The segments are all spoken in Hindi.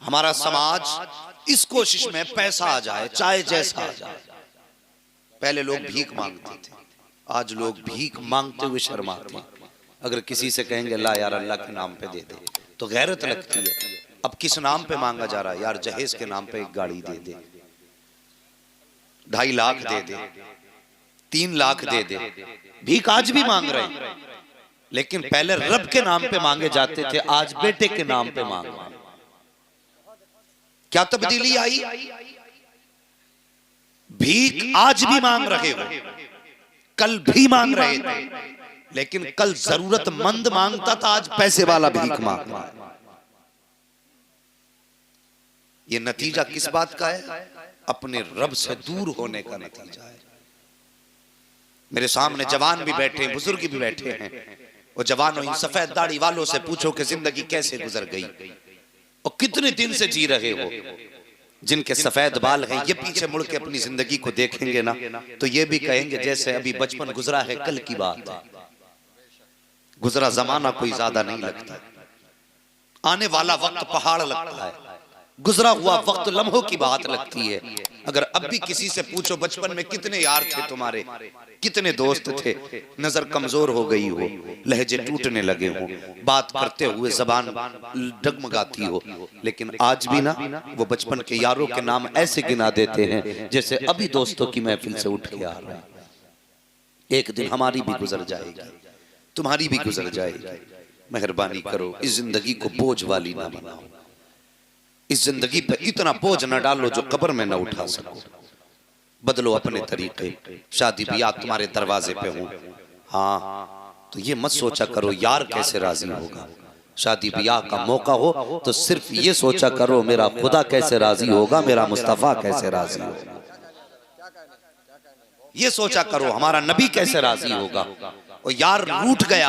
हमारा समाज इस कोशिश में पैसा आ जाए, चाहे जैसा आ जाए। पहले लोग भीख मांगते थे, आज लोग भीख मांगते हुए शर्माते हैं। अगर किसी से कहेंगे ला यार अल्लाह के नाम पे दे दे तो गैरत लगती है। अब किस नाम पे मांगा जा रहा है? यार जहेज के नाम पे एक गाड़ी दे दे, 2.5 लाख दे दे, 3 लाख दे दे। भीख आज भी मांग रहे हैं, लेकिन पहले रब के नाम पे मांगे जाते थे, आज बेटे के नाम पे मांग रहे हैं। क्या तब्दीली आई? भीख आज भी मांग रहे हो, कल भी मांग रहे थे, लेकिन कल जरूरतमंद मांगता था, आज पैसे वाला भीख मांग रहा है। ये नतीजा किस बात का है? अपने रब से दूर होने का नतीजा है। मेरे सामने जवान भी बैठे हैं, बुजुर्ग भी बैठे हैं। वो जवानों, इन सफेद दाढ़ी वालों से पूछो कि जिंदगी कैसे गुजर गई और कितने दिन से जी रहे हो। जिनके सफेद बाल हैं, ये पीछे मुड़ के अपनी जिंदगी को देखेंगे ना तो ये भी कहेंगे जैसे अभी बचपन गुजरा है, कल की बात है। गुजरा जमाना कोई ज्यादा नहीं लगता, आने वाला वक्त पहाड़ लगता है, गुजरा हुआ वक्त लम्हों की बात लगती है। अगर अब भी किसी से पूछो बचपन में कितने यार थे तुम्हारे, कितने दोस्त थे, नजर कमजोर हो गई हो, लहजे टूटने लगे हो, बात करते हुए जबान डगमगाती हो, लेकिन आज भी ना वो बचपन के यारों के नाम ऐसे गिना देते हैं जैसे अभी दोस्तों की महफिल से उठ के आ रहे हैं। एक दिन हमारी भी गुजर जाएगी, तुम्हारी भी गुजर जाएगी। मेहरबानी करो, इस जिंदगी को बोझ वाली ना बनाओ। इस जिंदगी पे इतना बोझ न डालो जो कब्र में न उठा सको। बदलो अपने तरीके। शादी ब्याह तुम्हारे दरवाजे पे हो, हाँ तो ये मत सोचा करो यार कैसे राजी होगा। शादी ब्याह का मौका हो तो सिर्फ ये सोचा करो मेरा खुदा कैसे राजी होगा, मेरा मुस्तफा कैसे राजी होगा। ये सोचा करो हमारा नबी कैसे राजी होगा। और यार रूठ गया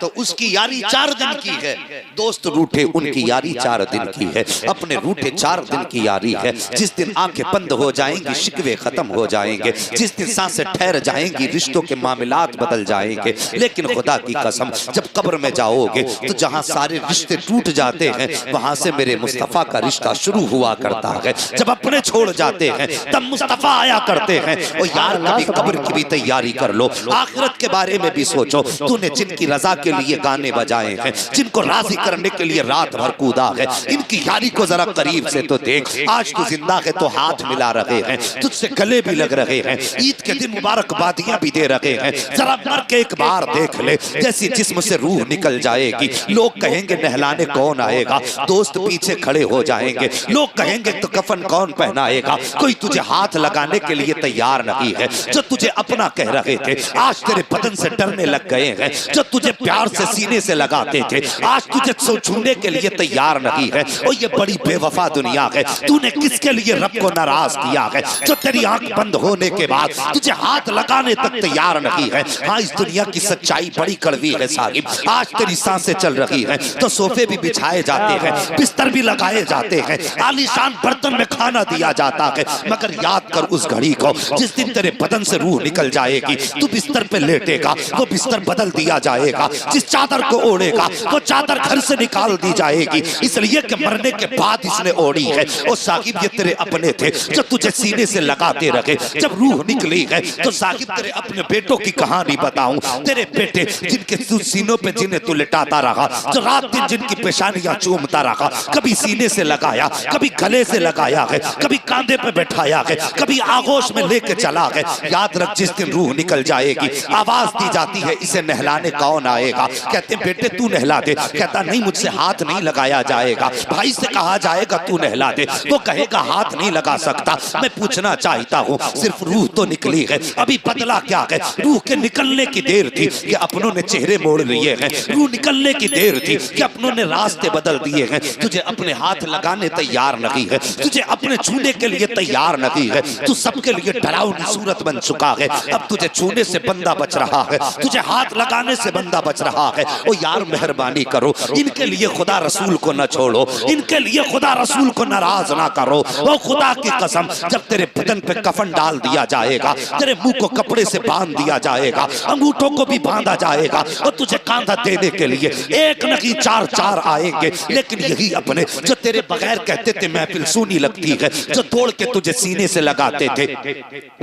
तो उसकी यारी 4 दिन की है, दोस्त रूठे उनकी यारी 4 दिन की है, अपने रूठे 4 दिन की यारी है। जिस दिन आंखें बंद हो जाएंगी शिकवे खत्म हो जाएंगे, जिस दिन सांसें ठहर जाएंगी रिश्तों के मामलात बदल जाएंगे। लेकिन खुदा की कसम जब कब्र में जाओगे तो जहां सारे रिश्ते टूट जाते हैं वहां से मेरे मुस्तफा का रिश्ता शुरू हुआ करता है। जब अपने छोड़ जाते हैं तब मुस्तफा आया करते हैं। और यार कभी कब्र की भी तैयारी कर लो, आखिरत के बारे में भी सोचो। तूने जिनकी रजा के लिए गाने बजाए हैं, जिनको राजी करने के लिए रात भर कूदा है, इनकी यारी को जरा करीब से तो देख। आज तू जिंदा है तो हाथ मिला रहे हैं, तुझसे गले भी लग रहे हैं, ईद के दिन मुबारकबादियां भी दे रहे हैं। जरा मर के एक बार देख ले, जैसी जिस्म से रूह निकल जाएगी। लोग कहेंगे नहलाने कौन आएगा, दोस्त पीछे खड़े हो जाएंगे। लोग कहेंगे तो कफन कौन पहनाएगा, कोई तुझे हाथ लगाने के लिए तैयार नहीं है। जो तुझे अपना कह रहे थे आज तेरे बदन से डरने लग गए हैं, जो तुझे प्यार से सीने से लगाते थे आज तुझे छूने के लिए तैयार नहीं है। और ये बड़ी बेवफा दुनिया है, तूने किसके लिए रब को नाराज किया है जो तेरी आंख बंद होने के बाद तुझे हाथ लगाने तक तैयार नहीं है। हाँ इस दुनिया की सच्चाई बड़ी कड़वी है साहिब। आज तेरी सांसें चल रही हैं तो सोफे भी बिछाए जाते हैं, बिस्तर भी लगाए जाते हैं, आलीशान बर्तन में खाना दिया जाता है, मगर याद कर उस घड़ी को जिस दिन तेरे बदन से रूह निकल जाएगी, तू बिस्तर पे लेटेगा, वो बिस्तर बदल दिया जाएगा। जिस चादर को ओढ़ेगा वो चादर घर से निकाल दी जाएगी, इसलिए कि मरने के बाद इसने ओढ़ी है। और साहिब ये तेरे अपने थे जो तुझे सीने से लगाते रखे, जब रूह निकली है तो साहिब तेरे अपने बेटों की कहानी बताऊं। तेरे बेटे जिनके सीनों पे जिन्हें तू लिटाता रहा, जो रात दिन जिनकी पेशानियां चूमता रहा, कभी सीने से लगाया, कभी गले से लगाया है, कभी कांधे पे बैठाया है, कभी आगोश में लेके चला है। याद रख जिस दिन रूह निकल जाएगी आवाज दी जाती है इसे नहलाने कौन आएगा। कहते बेटे तू नहला दे, कहता नहीं मुझसे हाथ नहीं लगाया जाएगा। भाई से कहा जाएगा तू नहला दे, वो कहेगा हाथ नहीं लगा सकता। मैं पूछना चाहता हूँ सिर्फ रूह तो निकली है, अभी बदला क्या है? रूह के निकलने की देर थी कि अपनों ने चेहरे मोड़ लिए हैं, रूह निकलने की देर थी कि अपनों ने रास्ते बदल दिए हैं। तुझे अपने हाथ लगाने तैयार नहीं है, तुझे अपने छूने के लिए तैयार नहीं है, तू सबके लिए डरावनी सूरत बन चुका है। अब तुझे छूने से बंदा बच रहा है, तुझे तुझे हाथ लगाने से बंदा बच रहा है। ओ यार मेहरबानी करो, इनके लिए खुदा रसूल को न छोड़ो, इनके लिए खुदा रसूल को नाराज ना करो। ओ खुदा की कसम, जब तेरे बदन पे कफन डाल दिया जाएगा, तेरे मुंह को कपड़े से बांध दिया जाएगा, अंगूठों को भी बांधा जाएगा, और तुझे कांधा देने के लिए एक नहीं चार चार आएंगे। लेकिन यही अपने जो तेरे बगैर कहते थे महफिल सूनी लगती है, जो तोड़ के तुझे सीने से लगाते थे,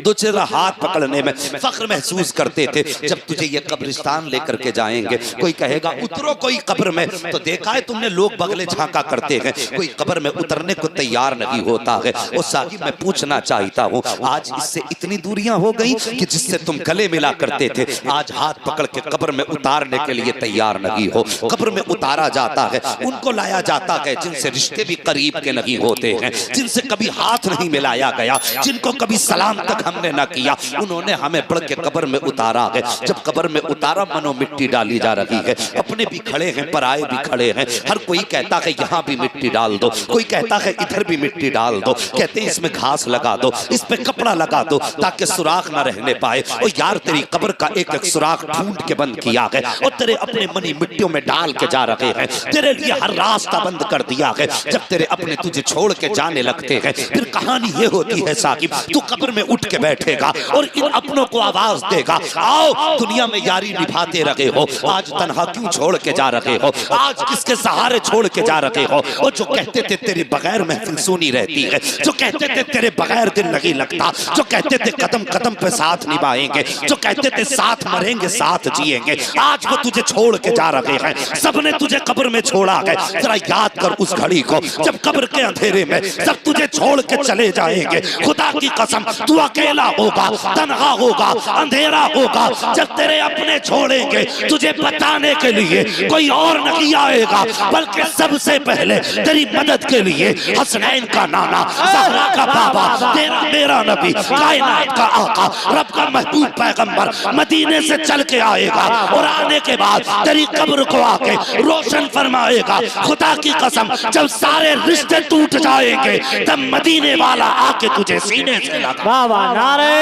तुझे हाथ पकड़ने में फख्र महसूस करते थे, जब तुझे ये कब्रिस्तान लेकर के जाएंगे, कोई कहेगा उतरो कोई कब्र में, तो देखा है तुमने लोग बगले झांका करते हैं, कोई कब्र में उतरने को तैयार नहीं होता है। और साहिब मैं पूछना चाहता हूँ, आज इससे इतनी दूरियां हो गई कि जिससे तुम गले मिला करते थे, आज हाथ पकड़ के कब्र में उतारने के लिए तैयार नहीं हो। कब्र में उतारा जाता है, उनको लाया जाता है जिनसे रिश्ते भी करीब के नहीं होते हैं, जिनसे कभी हाथ नहीं मिलाया गया, जिनको कभी सलाम तक हमने ना किया, उन्होंने हमें पढ़ के कब्र में उतारा है। जब कब्र में उतारा, मनो मिट्टी डाली जा रही है, अपने भी खड़े हैं, पराए भी खड़े हैं, हर कोई कहता है यहाँ भी मिट्टी डाल दो, कोई कहता है इधर भी मिट्टी डाल दो, कहते हैं इसमें घास लगा दो, इस पे कपड़ा लगा दो ताकि सुराख ना रहने पाए। और यार तेरी कब्र का एक एक सुराख ढूंढ के बंद किया है, और तेरे अपने मनी मिट्टियों में डाल के जा रहे हैं, तेरे लिए हर रास्ता बंद कर दिया है। जब तेरे अपने तुझे छोड़ के जाने लगते हैं, फिर कहानी ये होती है साकिब, तू कब्र में उठ के बैठेगा और इन अपनों को आवाज देगा, आओ दुनिया में यारी निभाते रहे हो, आज तन्हा क्यों छोड़ के जा रहे हो, आज किसके सहारे छोड़ के जा रहे हो। और जो कहते थे तेरे बगैर महफिल सुनी रहती है, जो कहते थे तेरे बगैर दिल नहीं लगता, जो कहते थे कदम कदम पे साथ निभाएंगे, जो कहते थे साथ मरेंगे साथ जिएंगे, आज वो तुझे छोड़ के जा रहे हैं, सबने तुझे कब्र में छोड़ा है। जरा याद कर उस घड़ी को, जब कब्र के अंधेरे में सब तुझे छोड़ के चले जाएंगे, खुदा की कसम तू अकेला होगा, तन्हा होगा, अंधेरा होगा। जब तेरे अपने छोड़ेंगे, तुझे बताने के लिए कोई और नहीं आएगा, बल्कि सबसे पहले तेरी मदद के लिए हसनैन का नाना, ज़हरा का बाबा, तेरा मेरा नबी, कायनात का आका, रब का महबूब पैगंबर मदीने से चल के आएगा, और आने के बाद तेरी कब्र को आके रोशन फरमाएगा। खुदा की कसम, जब सारे रिश्ते टूट जाएंगे, तब मदीने वाला आके तुझे सीने से लगा। बाबा नारे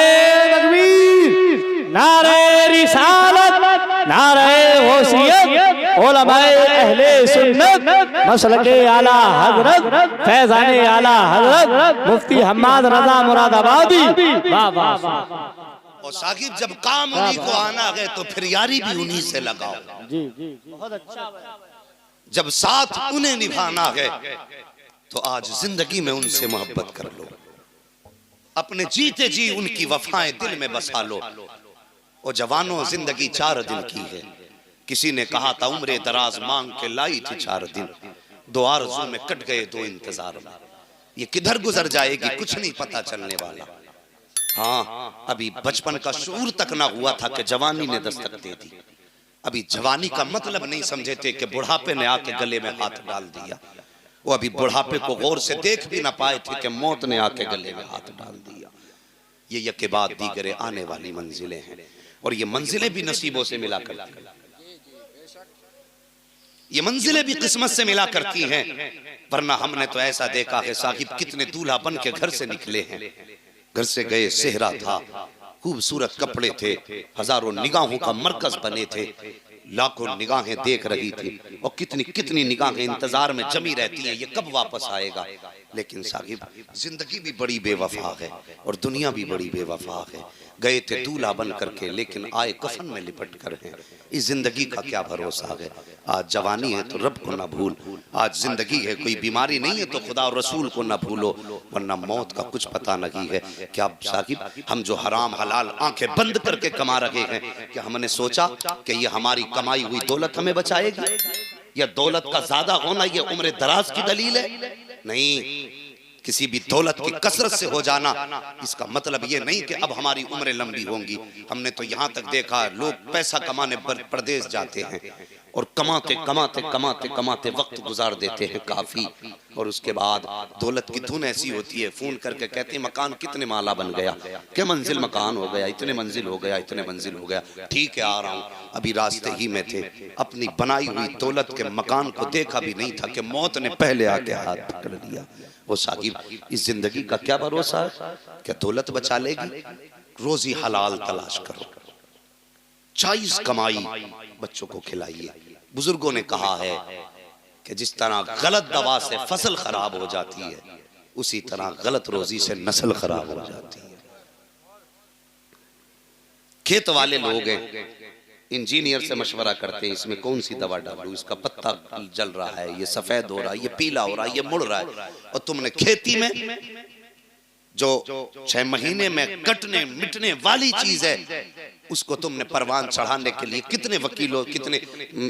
तकबीर, नारे रिसालत, नारे वसीयत, उलमाए अहले सुन्नत, मसलके आला हजरत, फैज़ाने आला हजरत मुफ्ती हम्माद रज़ा मुरादाबादी। बाबा और साकिब जब काम उन्हीं को आना है तो फिर यारी भी उन्हीं से लगाओ। जी जी बहुत अच्छा। जब साथ उन्हें निभाना है तो आज जिंदगी में उनसे मोहब्बत कर लो, अपने जीते जी उनकी वफाएं दिल में बसा लो। और जवानों, जिंदगी 4 दिन की है, किसी ने कहा था उम्र दराज मांग के लाई थी 4 दिन, 2 आरज़ू में कट गए 2 इंतजार में। ये किधर गुजर जाएगी कुछ नहीं पता चलने वाला। हाँ, अभी बचपन का शूर तक ना हुआ था कि जवानी ने दस्तक दे दी। अभी जवानी का मतलब नहीं समझे थे कि बुढ़ापे ने आके गले में हाथ डाल दिया। वो अभी बुढ़ापे को गौर से देख भी ना पाए थे कि मौत ने आके गले में हाथ डाल दिया। ये यके बाद दीगरे आने वाली मंजिलें हैं, और ये मंजिलें भी नसीबों से मिला करती हैं, ये मंजिलें भी किस्मत से मिला करती हैं। वरना हमने तो ऐसा देखा है साहिब, कितने दूल्हा बन के घर से निकले हैं, घर से गए, सेहरा था, खूबसूरत कपड़े थे, हजारों निगाहों का मरकज बने थे, लाखों निगाहें देख रही थी, और कितनी कितनी निगाहें इंतजार में जमी रहती हैं ये कब वापस आएगा। लेकिन साहिब जिंदगी भी बड़ी बेवफा है और दुनिया भी बड़ी बेवफा है। गए थे दूल्हा बन करके, लेकिन आए कफन में लिपट कर हैं। इस जिंदगी का क्या भरोसा है। आज जवानी है तो रब को ना भूल, आज जिंदगी है कोई बीमारी नहीं है तो खुदा और रसूल को ना भूलो, वरना मौत का कुछ पता नहीं है। क्या साहिब हम जो हराम हलाल आंखें बंद करके कमा रहे हैं, क्या हमने सोचा कि ये हमारी कमाई हुई दौलत हमें बचाएगी, या दौलत का ज्यादा होना ये उम्र दराज की दलील है? नहीं, किसी भी दौलत की कसरत से हो जाना इसका मतलब ये नहीं कि अब हमारी उम्रें लंबी होंगी। हमने तो यहाँ तक देखा लोग पैसा कमाने परदेश जाते हैं और कमाते कमाते कमाते कमाते वक्त गुजार देते हैं काफी, और उसके बाद दौलत की धुन ऐसी होती है, फोन करके कहते हैं मकान कितने माला बन गया, क्या मंजिल मकान हो गया, इतने मंजिल हो गया, इतने मंजिल हो गया। ठीक है आ रहा हूँ, अभी रास्ते ही में थे, अपनी बनाई हुई दौलत के मकान को देखा भी नहीं था कि मौत ने पहले आके हाथ पकड़ लिया। वो साहिब इस जिंदगी का क्या भरोसा है, क्या दौलत बचा लेगी? रोजी हलाल तलाश करो, जायज कमाई बच्चों को खिलाइए। बुजुर्गों ने कहा है कि जिस तरह गलत दवा से फसल खराब हो जाती है, उसी तरह गलत रोजी से नस्ल खराब हो जाती है। खेत वाले लोग हैं, इंजीनियर से मशवरा करते हैं, इसमें कौन सी दवा डालूं, इसका पत्ता जल रहा है, ये सफेद हो रहा है, ये पीला हो रहा है, ये मुड़ रहा है। और तुमने खेती में जो 6 महीने में कटने मिटने वाली चीज है, उसको तुमने परवान चढ़ाने के लिए कितने वकीलों, कितने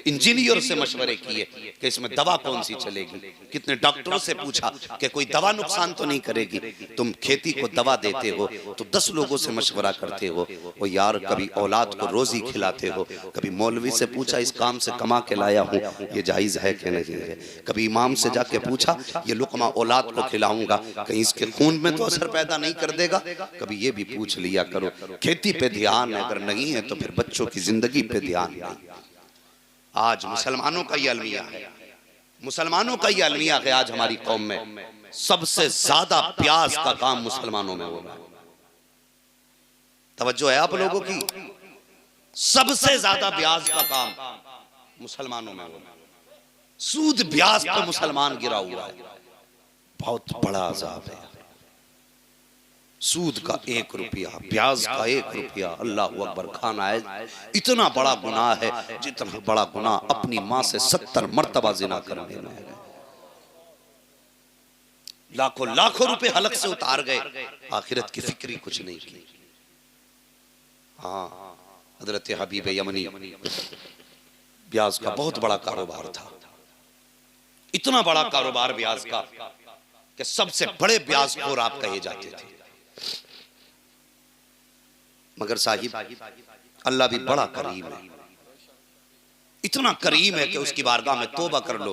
इंजीनियर से मशवरे किए कि इसमें दवा कौन सी चलेगी, कितने डॉक्टरों से पूछा कि कोई दवा नुकसान तो नहीं करेगी। तुम खेती को दवा देते हो तो 10 लोगों से मशवरा करते हो। वो यार कभी औलाद को रोजी खिलाते हो, कभी मौलवी से पूछा इस काम से कमा के लाया हूँ, ये जायज है कि नहीं है, कभी इमाम से जाके पूछा ये लुकमा औलाद को खिलाऊंगा कहीं इसके खून में तो असर पैदा नहीं कर देगा। कभी ये भी पूछ लिया करो। खेती पे ध्यान अगर नहीं है तो फिर बच्चों की जिंदगी पे ध्यान नहीं। आज मुसलमानों का ये अलमिया है, मुसलमानों का ये अलमिया है। आज हमारी कौम में सबसे ज्यादा प्याज का काम मुसलमानों में हो रहा है। तवज्जो है आप लोगों की? सबसे ज्यादा ब्याज का काम मुसलमानों में हो रहा है। सूद ब्याज पर मुसलमान गिरा हुआ है। बहुत बड़ा अजाब है। सूद का 1 रुपया, ब्याज का 1 रुपया, अल्लाह अकबर खाना है। इतना बड़ा गुनाह है जितना बड़ा गुनाह अपनी माँ से 70 मर्तबा जिना करने में है। लाखों लाखों रुपए हलक से उतार गए, आखिरत की फिक्री कुछ नहीं की। हाँ, हजरत हबीब यमनी ब्याज का बहुत बड़ा कारोबार था। इतना बड़ा कारोबार ब्याज का कि सबसे बड़े ब्याज खोर आप कहे जाते थे। मगर साहिब अल्लाह भी बड़ा करीम है, इतना करीम है कि उसकी बारगाह में तौबा कर लो,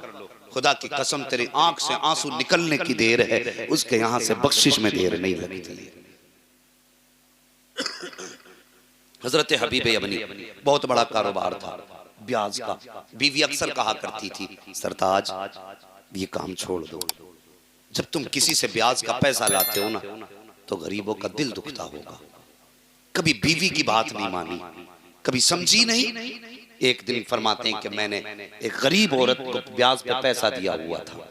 खुदा की कसम तेरी आंख से आंसू निकलने की देर है, उसके यहां से बख्शिश में देर नहीं लगती। हजरत हबीब यमनी बहुत बड़ा कारोबार था ब्याज का। बीवी अक्सर कहा करती थी सरताज ये काम छोड़ दो, जब तुम किसी से ब्याज का पैसा लाते हो ना तो गरीबों का दिल दुखता होगा। कभी बीवी की बात नहीं मानी, कभी समझी नहीं। एक दिन फरमाते हैं कि मैंने एक गरीब औरत को ब्याज पे पैसा दिया हुआ था,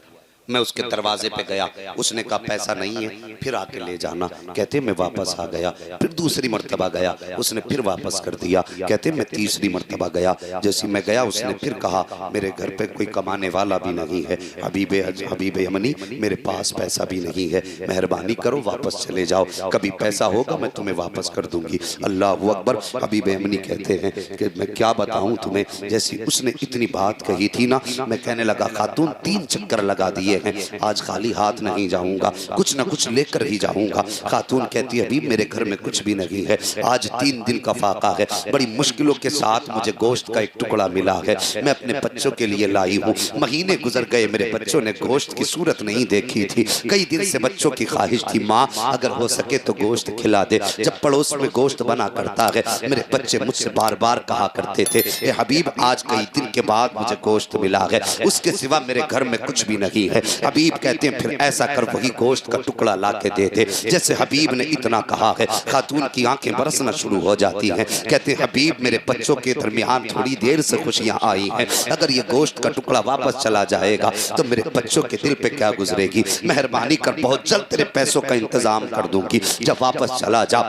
मैं उसके दरवाजे पे गया, उसने कहा पैसा नहीं है फिर आके ले जाना। कहते मैं वापस आ गया, फिर दूसरी मर्तबा गया, उसने फिर वापस कर दिया। कहते मैं तीसरी मर्तबा गया, जैसे मैं गया उसने फिर कहा मेरे घर पे कोई कमाने वाला भी नहीं है हबीब यमनी, मेरे पास पैसा भी नहीं है, मेहरबानी करो वापस चले जाओ, कभी पैसा होगा मैं तुम्हें वापस कर दूंगी। अल्लाह अकबर। हबीब यमनी कहते हैं कि मैं क्या बताऊं तुम्हें, जैसी उसने इतनी बात कही थी ना, मैं कहने लगा खातून 3 चक्कर लगा दिए हैं, आज खाली हाथ नहीं जाऊंगा, कुछ ना कुछ लेकर ही जाऊंगा। खातून कहती है अभी मेरे घर में कुछ भी नहीं है, आज 3 दिन का फाका है, बड़ी मुश्किलों के साथ मुझे गोश्त का एक टुकड़ा मिला है, मैं अपने बच्चों के लिए लाई हूँ। महीने गुजर गए, मेरे बच्चों ने गोश्त की सूरत नहीं देखी थी। कई दिन से बच्चों की ख्वाहिश थी माँ अगर हो सके तो गोश्त खिला दे। जब पड़ोस में गोश्त बना करता है, मेरे बच्चे मुझसे बार बार कहा करते थे ए हबीब आज कई दिन के बाद मुझे गोश्त मिला है, उसके सिवा मेरे घर में कुछ भी नहीं है। हबीब कहते हैं फिर ऐसा कर वही गोश्त का टुकड़ा ला के दे दे। जैसे हबीब ने इतना कहा है, खातून की आंखें बरसना शुरू हो जाती हैं। कहते हैं हबीब मेरे बच्चों के दरमियान थोड़ी देर से खुशियां आई हैं, अगर ये गोश्त का टुकड़ा वापस चला जाएगा तो मेरे बच्चों के दिल पे क्या गुजरेगी, मेहरबानी कर बहुत जल्द तेरे पैसों का इंतजाम कर दूंगी, जब वापस चला जा।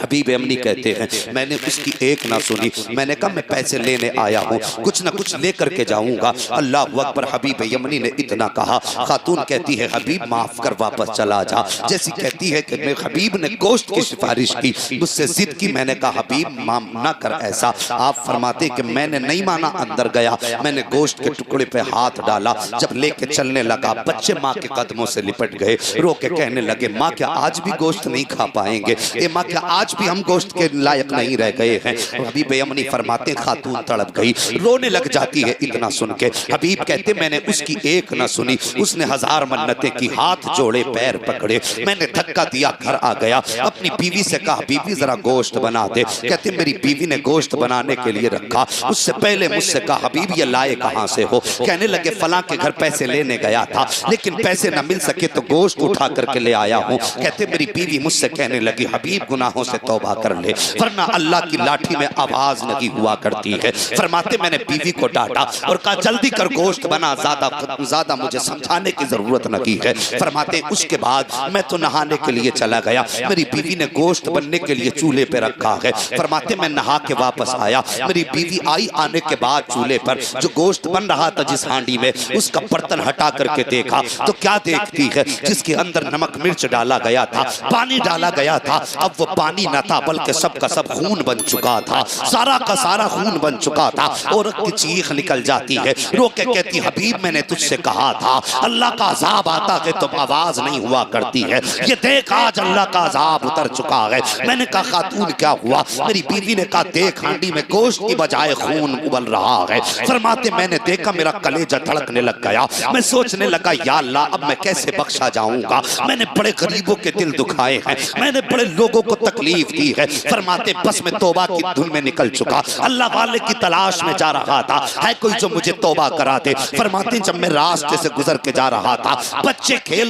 हबीब यमनी कहते हैं मैंने उसकी एक ना सुनी, मैंने कहा मैं पैसे लेने आया हूँ, कुछ ना कुछ लेकर के जाऊंगा। अल्लाह अकबर। हबीब यमनी ने इतना कहा, खातून कहती है हबीब माफ कर वापस चला जा। जैसी कहती है कि मैं हबीब ने गोश्त की सिफारिश की, मुझसे जिद की, मैंने कहा हबीब ना कर ऐसा। आप फरमाते कि मैंने नहीं माना, अंदर गया, मैंने गोश्त के टुकड़े पे हाथ डाला, जब लेके चलने लगा बच्चे माँ के कदमों से लिपट गए, रो के कहने लगे माँ क्या आज भी गोश्त नहीं खा पाएंगे, ए माँ क्या आज भी हम गोश्त के लायक नहीं रह गए हैं। हबीब यमनी फरमाते खातून तड़प गई, रोने लग जाती है इतना सुन के। हबीब कहते मैंने उसकी एक ना सुनी, उसने 1000 मन्नतें की, हाथ जोड़े, पैर पकड़े, मैंने धक्का दिया, घर आ गया, अपनी बीवी से कहा बीवी जरा गोश्त बना दे। कहते मेरी बीवी ने गोश्त बनाने के लिए रखा, उससे पहले मुझसे कहा हबीब ये लाए कहां से हो? कहने लगे फलां के घर पैसे लेने गया था, लेकिन पैसे न मिल सके तो गोश्त उठा करके ले आया हूं। कहते मेरी बीवी मुझसे कहने लगी हबीब गुनाहों से तौबा कर ले, वरना अल्लाह की लाठी में आवाज लगी हुआ करती है। फरमाते मैंने बीवी को डांटा और कहा जल्दी कर गोश्त बना, ज्यादा मुझे समझाने की जरूरत नहीं है। फरमाते उसके बाद मैं तो नहाने के लिए चला गया, मेरी बीवी ने गोश्त बनने के लिए चूल्हे पे रखा है। फरमाते मैं नहा के वापस आया, मेरी बीवी आई, आने के बाद चूल्हे पर जो गोश्त बन रहा था जिस हांडी में, उसका बर्तन हटा करके देखा तो क्या देखती है, जिसके अंदर नमक मिर्च डाला गया था, पानी डाला गया था, अब वो पानी न था बल्कि सब का सब खून बन चुका था, सारा का सारा खून बन चुका था। औरत की चीख निकल जाती है, रो के कहती हबीब मैंने तुझसे कहा था अल्लाह का अजाब आता है तो आवाज नहीं हुआ करती है, ये देख आज अल्लाह का अजाब उतर चुका है। मैंने कहा खातून क्या हुआ? मेरी बीवी ने कहा देख हांडी में गोश्त की बजाय खून उबल रहा है। फरमाते मैंने देखा मेरा कलेजा धड़कने लग गया, मैं सोचने लगा या अल्लाह अब मैं कैसे बख्शा जाऊंगा, मैंने बड़े गरीबों के दिल दुखाए हैं, मैंने बड़े लोगों को तकलीफ दी है। फरमाते बस मैं तौबा की धुन में निकल चुका, अल्लाह वाले की तलाश में जा रहा था, है कोई जो मुझे तौबा करा दे। फरमाते जब मैं रास्ते से गुजर के जा रहा था, बच्चे खेल